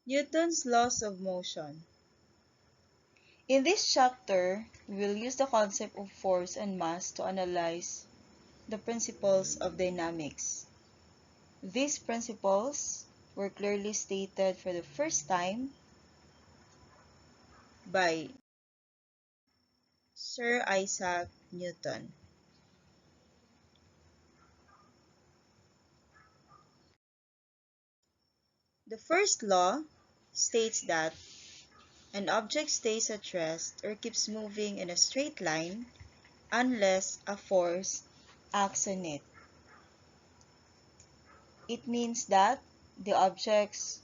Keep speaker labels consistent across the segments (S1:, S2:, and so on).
S1: Newton's laws of motion. In this chapter, we will use the concept of force and mass to analyze the principles of dynamics. These principles were clearly stated for the first time by Sir Isaac Newton. The first law states that an object stays at rest or keeps moving in a straight line unless a force acts on it. It means that the objects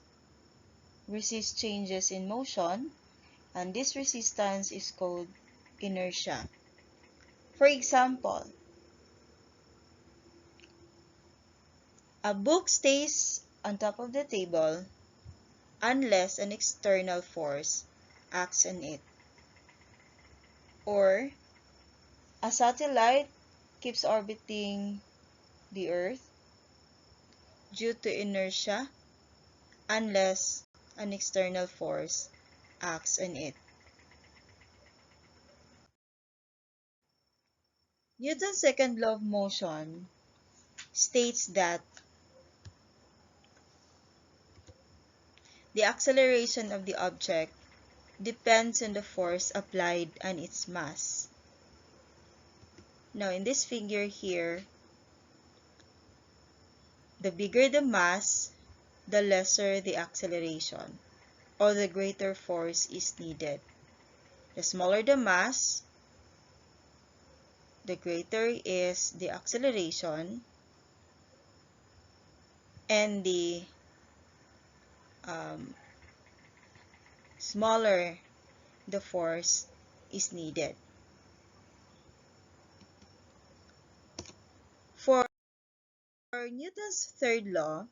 S1: resist changes in motion, and this resistance is called inertia. For example, a book stays on top of the table unless an external force acts on it. Or, a satellite keeps orbiting the Earth due to inertia unless an external force acts on it. Newton's second law of motion states that the acceleration of the object depends on the force applied on its mass. Now, in this figure here, the bigger the mass, the lesser the acceleration, or the greater force is needed. The smaller the mass, the greater is the acceleration, and the smaller the force is needed. For Newton's third law,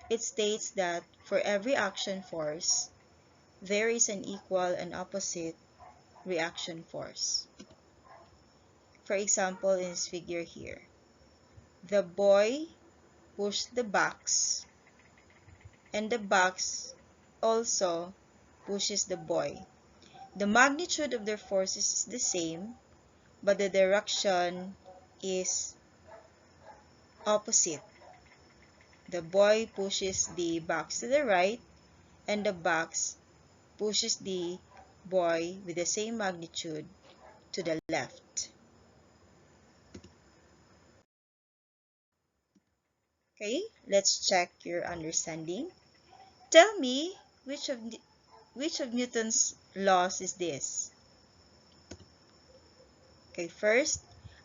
S1: it states that for every action force, there is an equal and opposite reaction force. For example, in this figure here, the boy pushed the box, and the box also pushes the boy. The magnitude of their forces is the same, but the direction is opposite. The boy pushes the box to the right, and the box pushes the boy with the same magnitude to the left. Okay, let's check your understanding. Tell me which of Newton's laws is this? Okay, first,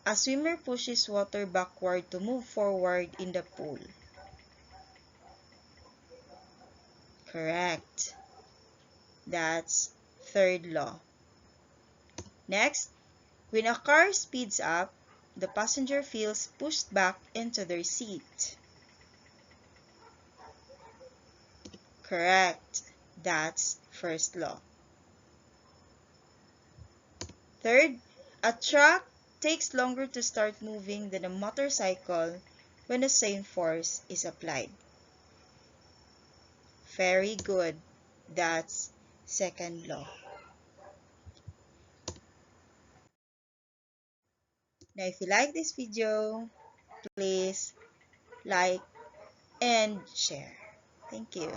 S1: a swimmer pushes water backward to move forward in the pool. Correct. That's third law. Next, when a car speeds up, the passenger feels pushed back into their seat. Correct. That's first law. Third, a truck takes longer to start moving than a motorcycle when the same force is applied. Very good. That's second law. Now, if you like this video, please like and share. Thank you.